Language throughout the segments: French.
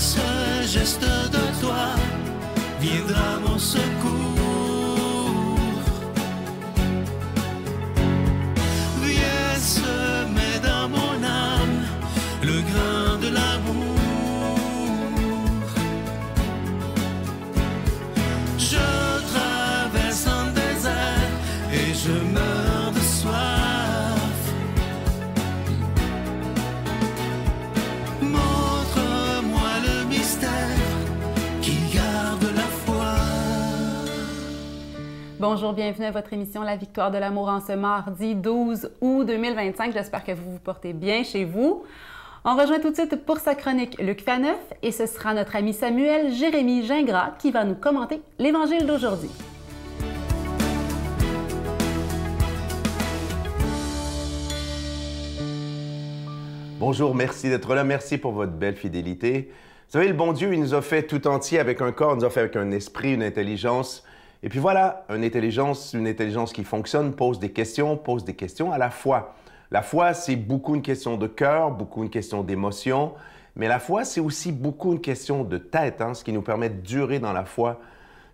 ce geste de toi viendra mon secours. Viens semer dans mon âme le grain de l'amour. Je traverse un désert et je meurs de soif. Montre-moi le mystère qui garde la foi. Bonjour, bienvenue à votre émission La Victoire de l'amour en ce mardi 12 août 2025. J'espère que vous vous portez bien chez vous. On rejoint tout de suite pour sa chronique Luc Faneuf et ce sera notre ami Samuel Jérémy Gingras qui va nous commenter l'Évangile d'aujourd'hui. Bonjour, merci d'être là. Merci pour votre belle fidélité. Vous savez, le bon Dieu, il nous a fait tout entier avec un corps, il nous a fait avec un esprit, une intelligence. Et puis voilà, une intelligence qui fonctionne, pose des questions à la foi. La foi, c'est beaucoup une question de cœur, beaucoup une question d'émotion, mais la foi, c'est aussi beaucoup une question de tête. Ce qui nous permet de durer dans la foi,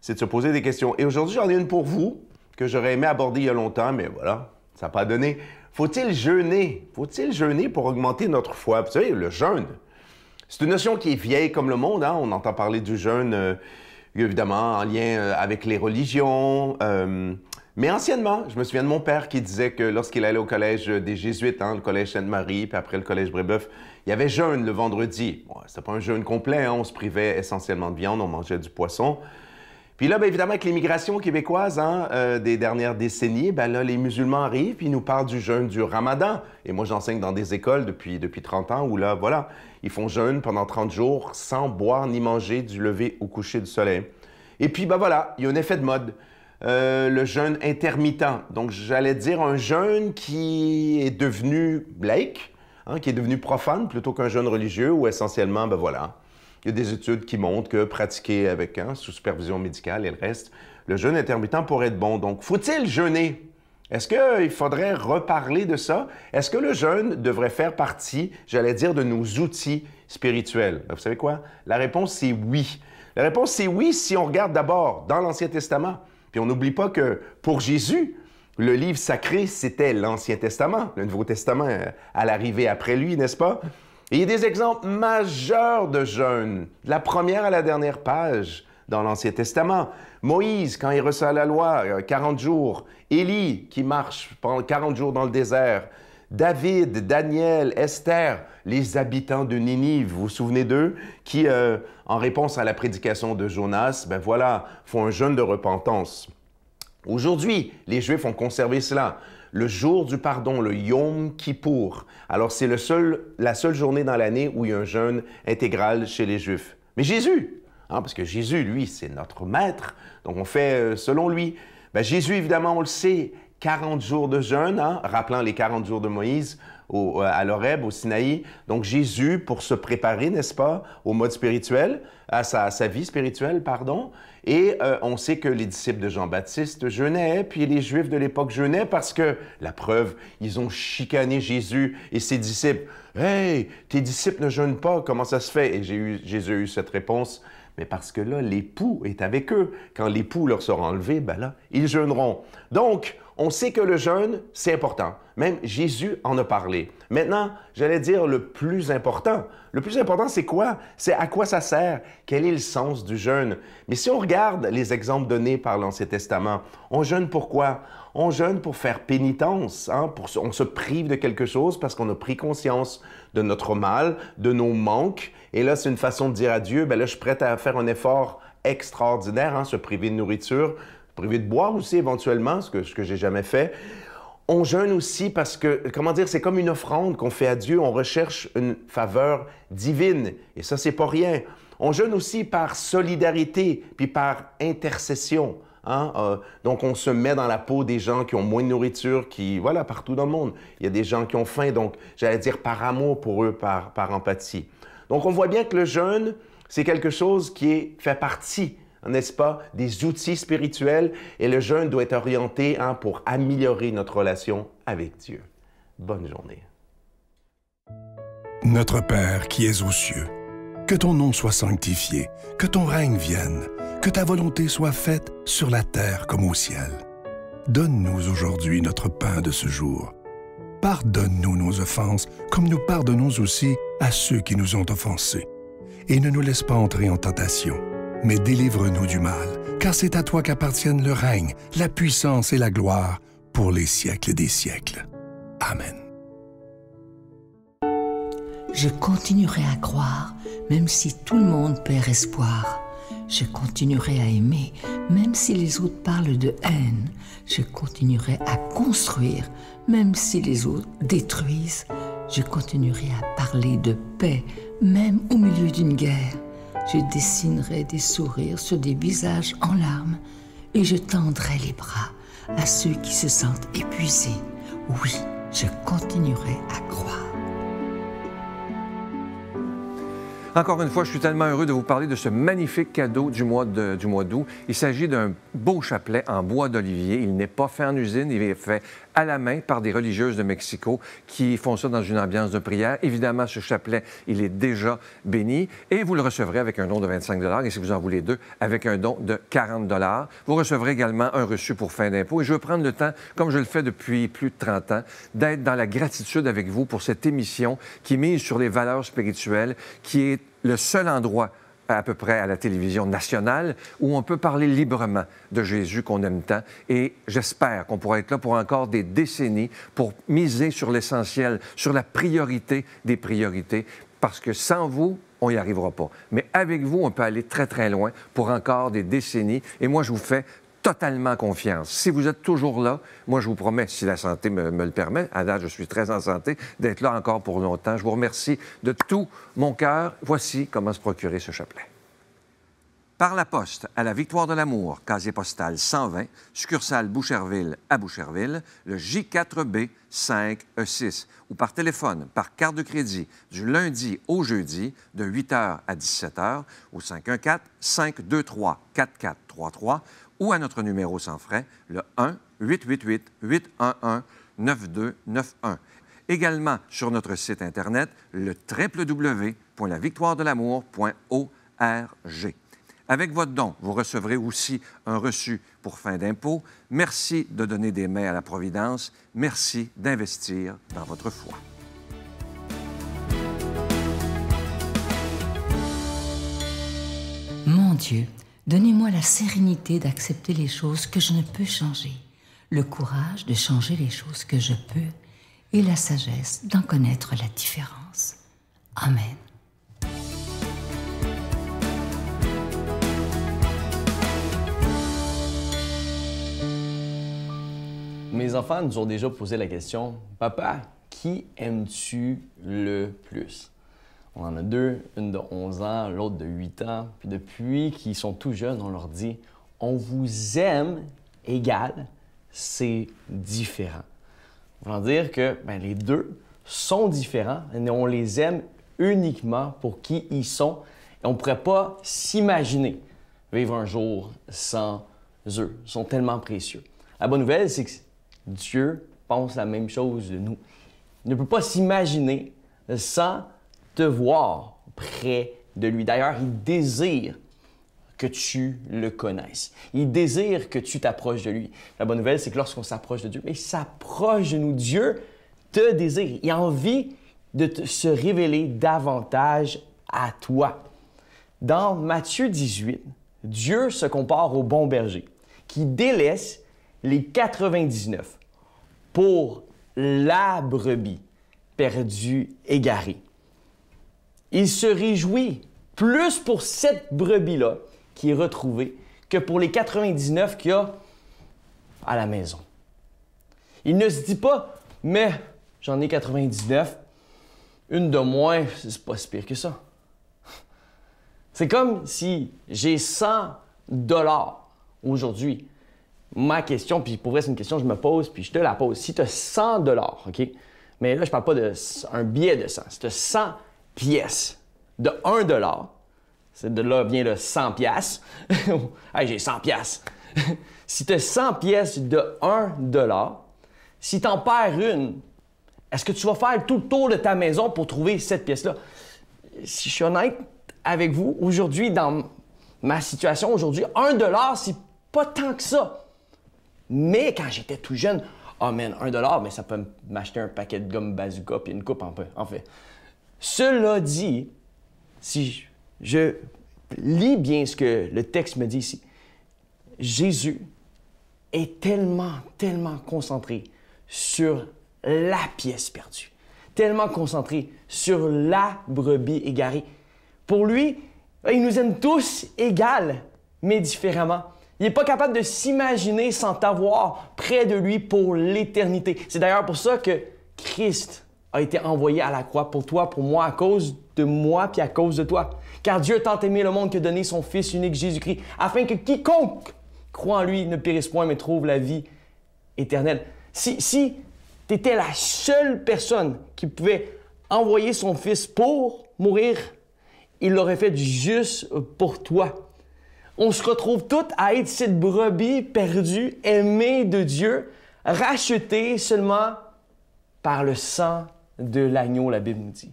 c'est de se poser des questions. Et aujourd'hui, j'en ai une pour vous, que j'aurais aimé aborder il y a longtemps, mais voilà, ça n'a pas donné. Faut-il jeûner? Faut-il jeûner pour augmenter notre foi? Vous savez, le jeûne, c'est une notion qui est vieille comme le monde. On entend parler du jeûne, évidemment, en lien avec les religions. Mais anciennement, je me souviens de mon père qui disait que lorsqu'il allait au collège des Jésuites, le collège Sainte-Marie, puis après le collège Brébeuf, il y avait jeûne le vendredi. Bon, c'était pas un jeûne complet, on se privait essentiellement de viande, on mangeait du poisson. Puis là, bien évidemment, avec l'immigration québécoise des dernières décennies, là, les musulmans arrivent puis ils nous parlent du jeûne du Ramadan. Et moi, j'enseigne dans des écoles depuis 30 ans où là, voilà, ils font jeûne pendant 30 jours sans boire ni manger du lever au coucher du soleil. Et puis, voilà, il y a un effet de mode. Le jeûne intermittent. Donc, j'allais dire un jeûne qui est devenu laïque, qui est devenu profane plutôt qu'un jeûne religieux où essentiellement, voilà, il y a des études qui montrent que pratiquer avec sous supervision médicale et le reste, le jeûne intermittent pourrait être bon. Donc, faut-il jeûner? Est-ce qu'il faudrait reparler de ça? Est-ce que le jeûne devrait faire partie, j'allais dire, de nos outils spirituels? Vous savez quoi? La réponse, c'est oui. La réponse, c'est oui si on regarde d'abord dans l'Ancien Testament. Puis on n'oublie pas que pour Jésus, le livre sacré, c'était l'Ancien Testament. Le Nouveau Testament à l'arrivée après lui, n'est-ce pas? Et il y a des exemples majeurs de jeûne, de la première à la dernière page dans l'Ancien Testament. Moïse, quand il reçoit la loi, 40 jours. Élie, qui marche pendant 40 jours dans le désert. David, Daniel, Esther, les habitants de Ninive, vous vous souvenez d'eux, qui, en réponse à la prédication de Jonas, font un jeûne de repentance. Aujourd'hui, les Juifs ont conservé cela. Le jour du pardon, le Yom Kippour. Alors, c'est la seule journée dans l'année où il y a un jeûne intégral chez les Juifs. Mais Jésus, parce que Jésus, lui, c'est notre maître, donc on fait selon lui. Jésus, évidemment, on le sait, 40 jours de jeûne, rappelant les 40 jours de Moïse à l'Horeb, au Sinaï. Donc Jésus, pour se préparer, n'est-ce pas, au mode spirituel, à sa vie spirituelle, pardon. Et on sait que les disciples de Jean-Baptiste jeûnaient, puis les Juifs de l'époque jeûnaient parce que, la preuve, ils ont chicané Jésus et ses disciples. « Hey, tes disciples ne jeûnent pas, comment ça se fait? » Et Jésus a eu cette réponse. Mais parce que là, l'époux est avec eux. Quand l'époux leur sera enlevé, là, ils jeûneront. Donc, on sait que le jeûne, c'est important. Même Jésus en a parlé. Maintenant, j'allais dire le plus important. Le plus important, c'est quoi? C'est à quoi ça sert? Quel est le sens du jeûne? Mais si on regarde les exemples donnés par l'Ancien Testament, on jeûne pourquoi? On jeûne pour faire pénitence. On se prive de quelque chose parce qu'on a pris conscience de notre mal, de nos manques. Et là, c'est une façon de dire à Dieu, là, je suis prêt à faire un effort extraordinaire, se priver de nourriture, priver de boire aussi éventuellement, ce que j'ai jamais fait. On jeûne aussi parce que, c'est comme une offrande qu'on fait à Dieu. On recherche une faveur divine. Et ça, c'est pas rien. On jeûne aussi par solidarité, puis par intercession. Donc, on se met dans la peau des gens qui ont moins de nourriture, partout dans le monde. Il y a des gens qui ont faim, donc, j'allais dire par amour pour eux, par empathie. Donc, on voit bien que le jeûne, c'est quelque chose qui fait partie, n'est-ce pas, des outils spirituels et le jeûne doit être orienté pour améliorer notre relation avec Dieu. Bonne journée. Notre Père qui es aux cieux, Que ton nom soit sanctifié, que ton règne vienne, que ta volonté soit faite sur la terre comme au ciel. Donne-nous aujourd'hui notre pain de ce jour. Pardonne-nous nos offenses, comme nous pardonnons aussi à ceux qui nous ont offensés. Et ne nous laisse pas entrer en tentation, mais délivre-nous du mal, car c'est à toi qu'appartiennent le règne, la puissance et la gloire pour les siècles des siècles. Amen. Je continuerai à croire, même si tout le monde perd espoir. Je continuerai à aimer, même si les autres parlent de haine. Je continuerai à construire, même si les autres détruisent. Je continuerai à parler de paix, même au milieu d'une guerre. Je dessinerai des sourires sur des visages en larmes et je tendrai les bras à ceux qui se sentent épuisés. Oui, je continuerai à croire. Encore une fois, je suis tellement heureux de vous parler de ce magnifique cadeau du mois d'août. Il s'agit d'un beau chapelet en bois d'olivier. Il n'est pas fait en usine, il est fait à la main par des religieuses de Mexico qui font ça dans une ambiance de prière. Évidemment, ce chapelet, il est déjà béni et vous le recevrez avec un don de 25 $ et si vous en voulez deux, avec un don de 40 $. Vous recevrez également un reçu pour fin d'impôt et je veux prendre le temps, comme je le fais depuis plus de 30 ans, d'être dans la gratitude avec vous pour cette émission qui mise sur les valeurs spirituelles, qui est le seul endroit à peu près à la télévision nationale où on peut parler librement de Jésus qu'on aime tant. Et j'espère qu'on pourra être là pour encore des décennies pour miser sur l'essentiel, sur la priorité des priorités, parce que sans vous, on n'y arrivera pas. Mais avec vous, on peut aller très, très loin pour encore des décennies. Et moi, je vous fais totalement confiance. Si vous êtes toujours là, moi, je vous promets, si la santé me le permet, à date, je suis très en santé, d'être là encore pour longtemps. Je vous remercie de tout mon cœur. Voici comment se procurer ce chapelet. Par la poste, à la Victoire de l'Amour, casier postal 120, succursale Boucherville à Boucherville, le J4B 5E6, ou par téléphone, par carte de crédit, du lundi au jeudi, de 8h à 17h, au 514-523-4433, ou à notre numéro sans frais, le 1-888-811-9291. Également sur notre site Internet, le www.lavictoiredelamour.org. Avec votre don, vous recevrez aussi un reçu pour fin d'impôt. Merci de donner des mains à la Providence. Merci d'investir dans votre foi. Mon Dieu, donnez-moi la sérénité d'accepter les choses que je ne peux changer, le courage de changer les choses que je peux et la sagesse d'en connaître la différence. Amen. Mes enfants nous ont déjà posé la question « Papa, qui aimes-tu le plus? » On en a deux, une de 11 ans, l'autre de 8 ans. Puis depuis qu'ils sont tout jeunes, on leur dit « On vous aime égal, c'est différent. » Voulant dire que les deux sont différents et on les aime uniquement pour qui ils sont. Et on ne pourrait pas s'imaginer vivre un jour sans eux. Ils sont tellement précieux. La bonne nouvelle, c'est que Dieu pense la même chose de nous. Il ne peut pas s'imaginer sans te voir près de lui. D'ailleurs, il désire que tu le connaisses. Il désire que tu t'approches de lui. La bonne nouvelle, c'est que lorsqu'on s'approche de Dieu, il s'approche de nous. Dieu te désire. Il a envie de se révéler davantage à toi. Dans Matthieu 18, Dieu se compare au bon berger qui délaisse les 99 pour la brebis perdue, égarée. Il se réjouit plus pour cette brebis-là qui est retrouvée que pour les 99 qu'il y a à la maison. Il ne se dit pas, mais j'en ai 99, une de moins, c'est pas si pire que ça. C'est comme si j'ai 100 $ aujourd'hui. Ma question, puis pour vrai, c'est une question que je me pose, puis je te la pose. Si tu as 100 $, OK? Mais là, je parle pas d'un billet de 100. Si tu as 100 pièces de 1 $, c'est de là vient le 100 piastres. Hey, j'ai 100 piastres. Si tu as 100 pièces de 1 $, si tu en perds une, est-ce que tu vas faire tout le tour de ta maison pour trouver cette pièce-là? Si je suis honnête avec vous aujourd'hui dans ma situation aujourd'hui. 1 $, c'est pas tant que ça. Mais quand j'étais tout jeune, oh man, 1 $, mais ça peut m'acheter un paquet de gomme bazooka puis une coupe en fait. Cela dit, si je lis bien ce que le texte me dit ici, Jésus est tellement concentré sur la pièce perdue, tellement concentré sur la brebis égarée. Pour lui, il nous aime tous égales, mais différemment. Il n'est pas capable de s'imaginer sans t'avoir près de lui pour l'éternité. C'est d'ailleurs pour ça que Christ a été envoyé à la croix pour toi, pour moi, à cause de moi puis à cause de toi. Car Dieu a tant aimé le monde qu'il a donné son Fils unique Jésus-Christ, afin que quiconque croit en lui ne périsse point, mais trouve la vie éternelle. Si tu étais la seule personne qui pouvait envoyer son Fils pour mourir, il l'aurait fait juste pour toi. On se retrouve toutes à être cette brebis perdue, aimée de Dieu, rachetée seulement par le sang de l'agneau, la Bible nous dit.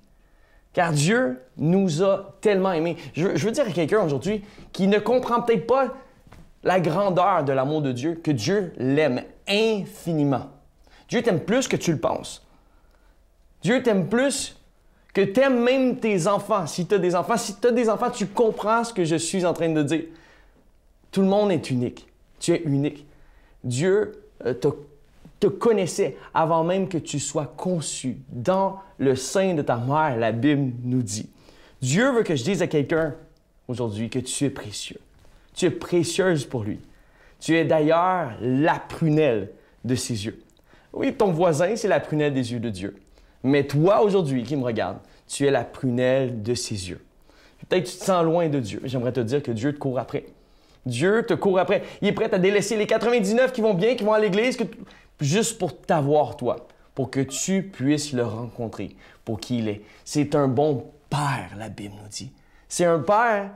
Car Dieu nous a tellement aimés. Je veux dire à quelqu'un aujourd'hui qui ne comprend peut-être pas la grandeur de l'amour de Dieu, que Dieu l'aime infiniment. Dieu t'aime plus que tu le penses. Dieu t'aime plus que tu aimes même tes enfants. Si tu as des enfants, tu comprends ce que je suis en train de dire. Tout le monde est unique. Tu es unique. Dieu te connaissait avant même que tu sois conçu dans le sein de ta mère, la Bible nous dit. Dieu veut que je dise à quelqu'un aujourd'hui que tu es précieux. Tu es précieuse pour lui. Tu es d'ailleurs la prunelle de ses yeux. Oui, ton voisin, c'est la prunelle des yeux de Dieu. Mais toi, aujourd'hui, qui me regarde, tu es la prunelle de ses yeux. Peut-être que tu te sens loin de Dieu. J'aimerais te dire que Dieu te court après. Dieu te court après. Il est prêt à délaisser les 99 qui vont bien, qui vont à l'église, juste pour t'avoir, toi, pour que tu puisses le rencontrer pour qui il est. C'est un bon Père, la Bible nous dit. C'est un Père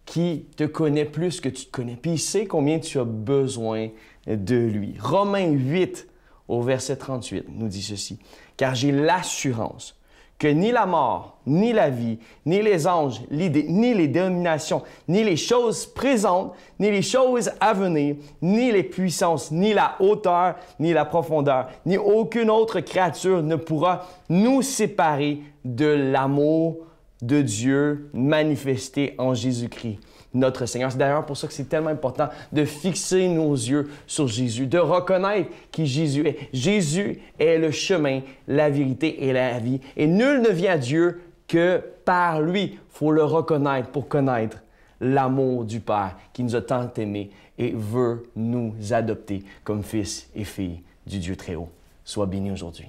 qui te connaît plus que tu te connais, puis il sait combien tu as besoin de lui. Romains 8, au verset 38, nous dit ceci. « Car j'ai l'assurance que ni la mort, ni la vie, ni les anges, ni les dominations, ni les choses présentes, ni les choses à venir, ni les puissances, ni la hauteur, ni la profondeur, ni aucune autre créature ne pourra nous séparer de l'amour de Dieu manifesté en Jésus-Christ, notre Seigneur. C'est d'ailleurs pour ça que c'est tellement important de fixer nos yeux sur Jésus, de reconnaître qui Jésus est. Jésus est le chemin, la vérité et la vie. Et nul ne vient à Dieu que par lui. Il faut le reconnaître pour connaître l'amour du Père qui nous a tant aimés et veut nous adopter comme fils et filles du Dieu très haut. Sois béni aujourd'hui.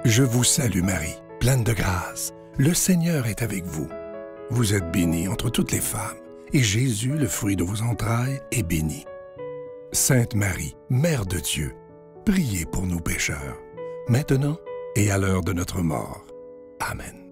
Je vous salue Marie, pleine de grâce. Le Seigneur est avec vous. Vous êtes bénie entre toutes les femmes, et Jésus, le fruit de vos entrailles, est béni. Sainte Marie, Mère de Dieu, priez pour nous pécheurs, maintenant et à l'heure de notre mort. Amen.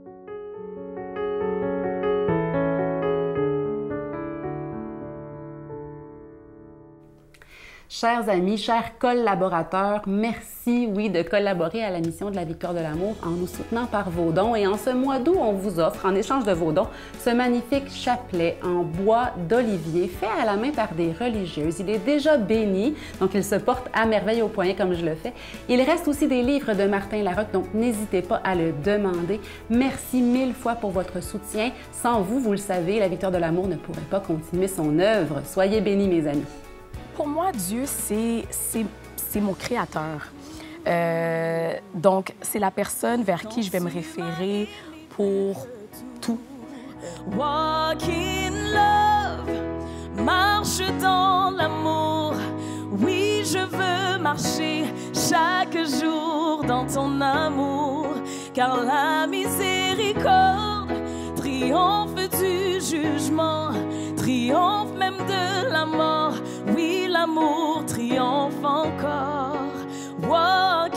Chers amis, chers collaborateurs, merci, de collaborer à la mission de la Victoire de l'amour en nous soutenant par vos dons. Et en ce mois d'août, on vous offre, en échange de vos dons, ce magnifique chapelet en bois d'olivier fait à la main par des religieuses. Il est déjà béni, donc il se porte à merveille au poignet comme je le fais. Il reste aussi des livres de Martin Larocque, donc n'hésitez pas à le demander. Merci 1000 fois pour votre soutien. Sans vous, vous le savez, la Victoire de l'amour ne pourrait pas continuer son œuvre. Soyez bénis, mes amis. Pour moi, Dieu, c'est mon créateur. Donc, c'est la personne vers qui je vais me référer pour tout. Walk in love, marche dans l'amour. Oui, je veux marcher chaque jour dans ton amour, car la miséricorde triomphe du jugement, triomphe même de la mort. Oui, l'amour triomphe encore. Walk